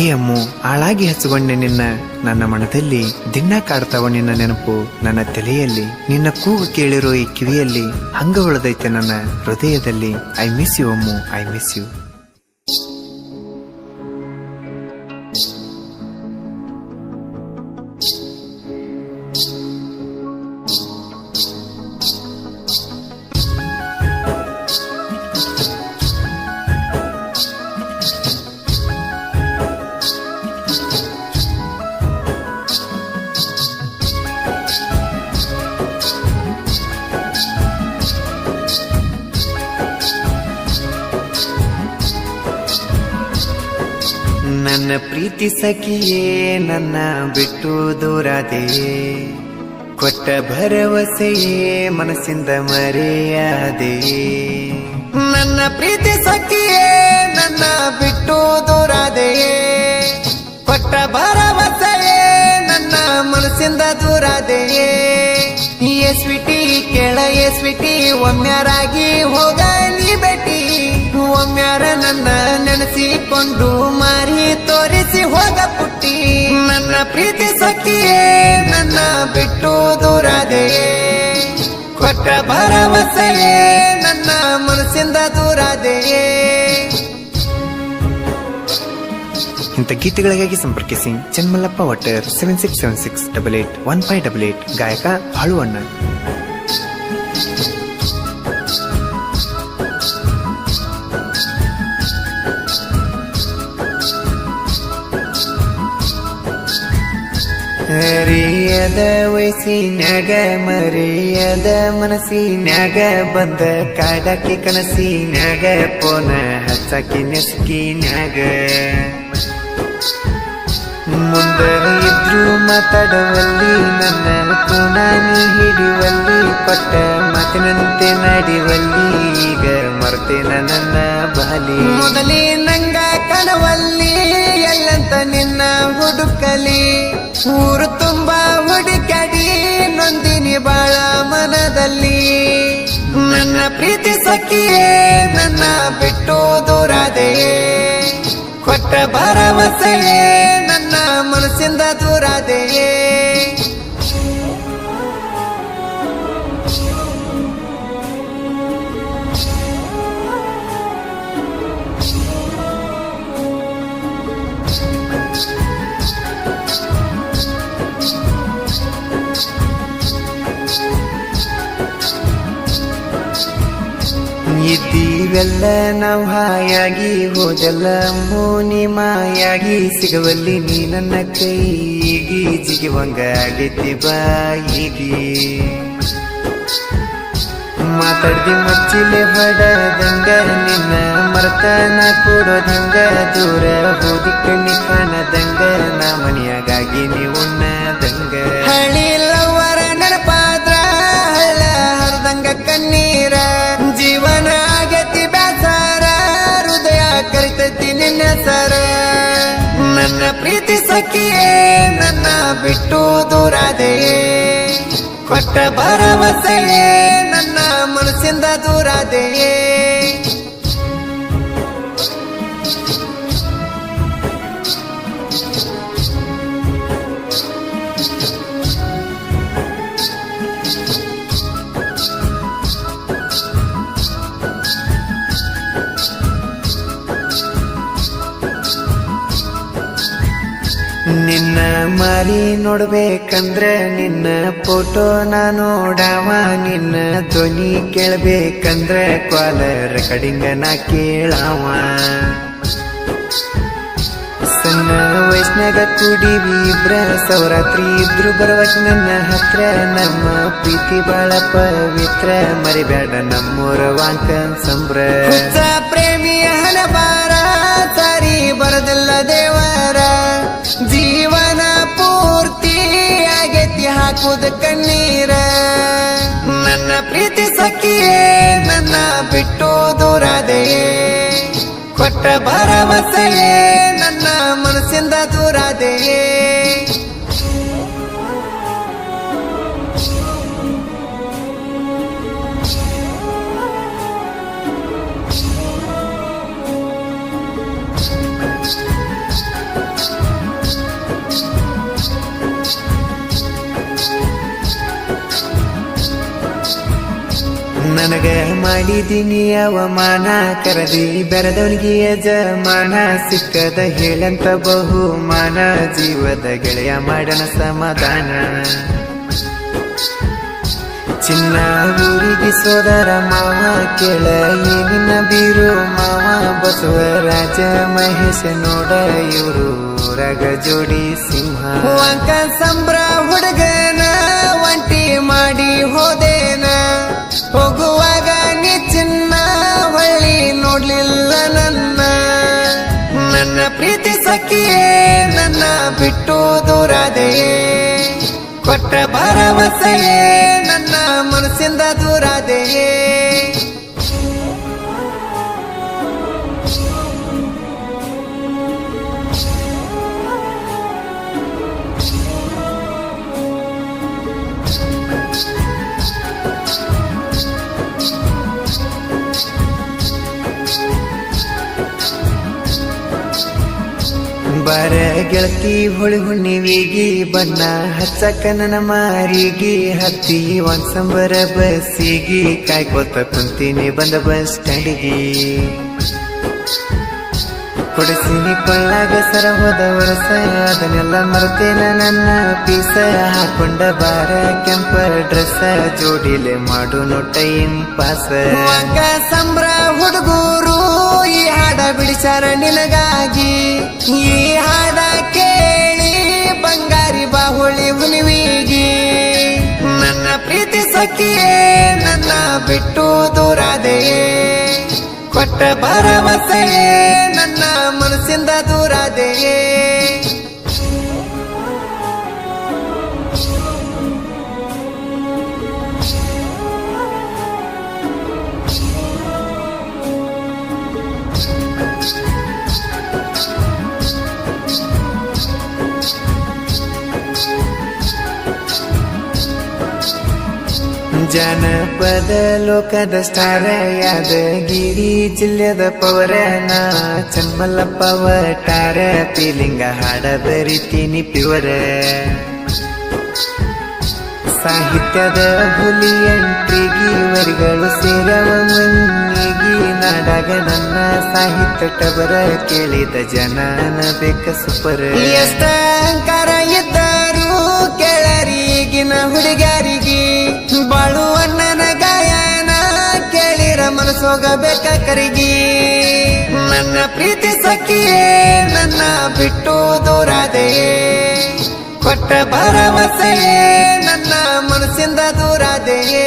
ಹೇ ಅಮ್ಮು, ಆಳಾಗಿ ಹಚ್ಚುಕೊಂಡೆ ನಿನ್ನ ನನ್ನ ಮನದಲ್ಲಿ, ದಿನ ಕಾಡ್ತಾವ ನಿನ್ನ ನೆನಪು ನನ್ನ ತಲೆಯಲ್ಲಿ, ನಿನ್ನ ಕೂಗು ಕೇಳಿರೋ ಈ ಕಿವಿಯಲ್ಲಿ, ಹಂಗ ಉಳಿದೈತೆ ನನ್ನ ಹೃದಯದಲ್ಲಿ. I miss you Ammu, I miss you. ನನ್ನ ಪ್ರೀತಿ ಸಖಿಯೇ ನನ್ನ ಬಿಟ್ಟು ದೂರಾದೆ, ಕೊಟ್ಟ ಭರವಸೆಯೇ ಮನಸ್ಸಿಂದ ಮರೆಯಾದೆ. ನನ್ನ ಪ್ರೀತಿ ಸಖಿಯೇ ನನ್ನ ಬಿಟ್ಟು ದೂರಾದೆಯೇ, ಕೊಟ್ಟ ಭರವಸೆಯೇ ನನ್ನ ಮನಸ್ಸಿಂದ ದೂರಾದೆಯೇ. ಎಸ್ವಿಟಿ ಕೇಳ ಎಸ್ವಿಟಿ, ಒಮ್ಮ್ಯಾರಾಗಿ ಹೋಗ ನೀ ಭೇಟಿ, ಒಮ್ಮ್ಯಾರ ನನ್ನ ನೆನೆಸಿಕೊಂಡು ಮಾರಿ ತೋರಿಸಿ ಹೋಗ ಪುಟ್ಟಿ. ನನ್ನ ಪ್ರೀತಿ ಸಖಿಯೇ ನನ್ನ ಬಿಟ್ಟು ದೂರಾದೆಯೇ, ಕೊಟ್ಟ ಭರವಸೆಯೇ ನನ್ನ ಮನಸ್ಸಿಂದ ದೂರಾದೆಯೇ. ಇಂಥ ಗೀತೆಗಳಿಗಾಗಿ ಸಂಪರ್ಕಿಸಿ ಚನ್ಮಲ್ಲಪ್ಪ ವಾಟರ್ 7676881588. ಗಾಯಕ ಹಾಳುವಣ್ಣ. ಹರಿಯದ ವಯಸ್ಸಿನ್ಯಾಗ ಮರೆಯದ ಮನಸ್ಸಿನ್ಯಾಗ ಬಂದ ಕಾಡಾಕಿ ಕನಸಿನ್ಯಾಗ ಪೋನ ಹಚ್ಚಾಕಿ ನೆಸ್ಕಿನ್ಯಾಗ. ಮುಂದ ಇದ್ರು ಮಾತಾಡುವಲ್ಲಿ ನನ್ನ ಪುನಾನಿ ಹಿಡಿಯುವಲ್ಲಿ, ಕೊಟ್ಟ ಮಾತಿನಂತೆ ನಡೆಯುವಲ್ಲಿ ಈಗ ಮರ್ತೇನ ನನ್ನ ಬಾಲಿ. ಮೊದಲೇ ನಂಗ ಕಣವಲ್ಲಿ ಎಲ್ಲಂತ ನಿನ್ನ ಹುಡುಕಲಿ, ಊರು ತುಂಬ ಹುಡುಕಾಡಿ ನೊಂದಿನಿ ಬಾಳ ಮನದಲ್ಲಿ. ನನ್ನ ಪ್ರೀತಿ ಸಖಿಯೇ ನನ್ನ ಬಿಟ್ಟು ದೂರಾದೆಯೇ, ಕೊಟ್ಟ ಭರವಸೆಯೇ ನನ್ನ ಮನಸ್ಸಿಂದ ದೂರಾದೆಯೇ. ಇದ್ದೀವೆಲ್ಲ ನಾವು ಹಾಯಾಗಿ, ಹೋದೆಲ್ಲ ಮೋನಿ ಮಾಯಾಗಿ, ಸಿಗವಲ್ಲಿ ನೀ ನನ್ನ ಕೈಗಿ, ಜಿಗಿವಂಗ ಆಗೈತಿ ಬಾಯಿಗಿ. ಮಾತಾಡ್ದಿ ಮಚ್ಚಿಲೆ ಹೊಡದಂಗ, ನಿನ್ನ ಮರ್ತನ ಕೊಡೋದಂಗ, ದೂರ ಹೋದಿ ಕಣ್ಣಿ ಕಾಣದಂಗ, ನಾ ಮನೆಯಾಗಾಗಿ ನೀ ಉಣ್ಣದಂಗ. ಹಳಿಲವರ ನೆನಪಾದ್ರ ಹಳ್ಳ ಹರಿದಂಗ ಕಣ್ಣೀರ, ಜೀವನ ಆಗತಿ ಬ್ಯಾಸಾರ, ಹೃದಯ ಕರಿತೈತಿ ನಿನ್ನ ಸರ. ನನ್ನ ಪ್ರೀತಿ ಸಖಿಯೇ ನನ್ನ ಬಿಟ್ಟು ದೂರಾದೆಯೇ, ಕೊಟ್ಟ ಭರವಸೆಯೇ ನನ್ನ ಮನಸ್ಸಿಂದ ದೂರಾದೆಯೇ. ನಿನ್ನ ಮಾರಿ ನೋಡ್ಬೇಕಂದ್ರ ನಿನ್ನ ಫೋಟೋ ನಾ ನೋಡಾವ, ನಿನ್ನ ಧ್ವನಿ ಕೇಳ್ಬೇಕಂದ್ರ ಕ್ವಾಲ ರೆಕಾರ್ಡಿಂಗ ನಾ ಕೇಳಾವ. ಸಣ್ಣ ವಯಸ್ನಾಗ ಕೂಡಿವಿ ಇಬ್ರ, ಸೌರಾತ್ರಿ ಇದ್ರು ಬರ್ವಕ್ ನನ್ನ ಹತ್ರ, ನಮ್ಮ ಪ್ರೀತಿ ಬಾಳ ಪವಿತ್ರ, ಮರಿಬೇಡ ನಮ್ಮೂರ ವಾಂಕ ಸಂಬ್ರ. ಪ್ರೇಮಿಯ ಹಣಬಾರ ಸಾರಿ ಬರದಿಲ್ಲ ದೇವರ, ಜೀವನ ಪೂರ್ತಿ ಆಗೈತಿ ಹಾಕುದ ಕಣ್ಣೀರ. ನನ್ನ ಪ್ರೀತಿ ಸಖಿಯೇ ನನ್ನ ಬಿಟ್ಟು ದೂರಾದೆಯೇ, ಕೊಟ್ಟ ಭರವಸೆಯೇ ನನ್ನ ಮನಸ್ಸಿಂದ ದೂರಾದೆಯೇ. ನನಗ ಮಾಡಿದೀನಿ ಅವಮಾನ ಕರದಿ ಬೆರೆದವನಿಗೆ ಯಜಮಾನ ಸಿಕ್ಕದ ಹೇಳಂತ ಬಹುಮಾನ ಜೀವದ ಗೆಳೆಯ ಮಾಡಣ ಸಮಾಧಾನ ಚಿನ್ನ ಊರಿಗೆ ಸೋದರ ಮಾವ ಕೇಳ ಏನಿನ ಬೀರು ಮಾವ ಬಸವರಾಜ ಮಹೇಶ ನೋಡ ಇವರು ಊರಾಗ ಜೋಡಿ ಸಿಂಹ ಅಂಕ ಸಂಬ್ರ ಹುಡುಗನ ಒಂಟಿ ಮಾಡಿ ಹೋದೇನ ಹೋಗುವಾಗ ನೀ ಚಿನ್ನ ಹೊಳ್ಳಿ ನೋಡ್ಲಿಲ್ಲ ನನ್ನ ಪ್ರೀತಿ ಸಖಿಯೇ ನನ್ನ ಬಿಟ್ಟು ದೂರಾದೆಯೇ ಕೊಟ್ಟ ಭರವಸೆಯೇ ನನ್ನ ಮನಸ್ಸಿಂದ ದೂರಾದೆಯೇ ಬಾರ ಗೆಳತಿ ಹೊಳಿ ಹುಣ್ಣಿವಿಗಿ ಬಣ್ಣ ಹಚ್ಚಕ ನನ್ನ ಮಾರಿಗೆ ಹತ್ತಿ ಒಂದ್ಸಂಬರ ಬಸ್ಸಿಗಿ ಕಾಯ್ಕೋತ ಕುಂತೀನಿ ಬಂದ ಬಸ್ ಸ್ಟ್ಯಾಂಡಿಗೆ ಕೊಡಿಸಿನಿ ಕೊಳ್ಳಾಗ ಸರ ಹೋದ ವರ್ಷ ಅದನ್ನೆಲ್ಲ ಮರ್ತೇನ ನನ್ನ ಪೀಸ ಹಾಕೊಂಡ ಬಾರ ಕೆಂಪ ಡ್ರೆಸ್ ಜೋಡಿಲೆ ಮಾಡೋನು ಟೈಮ್ ಪಾಸ ಸಂಬ್ರ ಹುಡುಗರು ಈ ಹಾಡ ಬಿಡಿಸಾರ ನಿನಗಾಗಿ ಈ ಹಾಡ ಕೇಳಿ ಬಂಗಾರಿ ಬಾಹುಳಿ ಹುಲಿವಿಗಿ ನನ್ನ ಪ್ರೀತಿ ಸಖಿಯೇ ನನ್ನ ಬಿಟ್ಟು ದೂರಾದೆಯೇ ಕೊಟ್ಟ ಭರವಸೆಯೇ ನನ್ನ ಮನಸ್ಸಿಂದ ದೂರಾದೆಯೇ ಜನಪದ ಲೋಕದ ಸ್ಟಾರ ಯಾದಗಿರಿ ಜಿಲ್ಲೆದ ಪವರನ ಚನ್ಮಲ್ಲಪ್ಪ ವಟಾರ ಪೀಲಿಂಗ ಹಾಡ ಬರಿತೀನಿ ಪಿವರ ಸಾಹಿತ್ಯದ ಹುಲಿ ಎಂಟ್ರಿಗಿ ವರಿಗಳು ಸೇರವ ಮಣ್ಣಿಗಿ ನಾಡಾಗ ನನ್ನ ಸಾಹಿತ್ಯ ಟಬರ ಕೇಳಿದ ಜನನ ಬೇಕ ಸುಪರ ಎಷ್ಟ ಅಹಂಕಾರ ಇದ್ದರು ಕೆಳರಿಗಿನ ಹುಡುಗಾರಿಗೆ ಬಾಳುವಣ್ಣನ ಗಾಯನ ಕೇಳಿರ ಮನಸ್ಸೋಗಬೇಕ ಕರಿಗಿ ನನ್ನ ಪ್ರೀತಿ ಸಖಿಯೇ ನನ್ನ ಬಿಟ್ಟು ದೂರಾದೆಯೇ ಕೊಟ್ಟ ಭರವಸೆಯೇ ನನ್ನ ಮನಸ್ಸಿಂದ ದೂರಾದೆಯೇ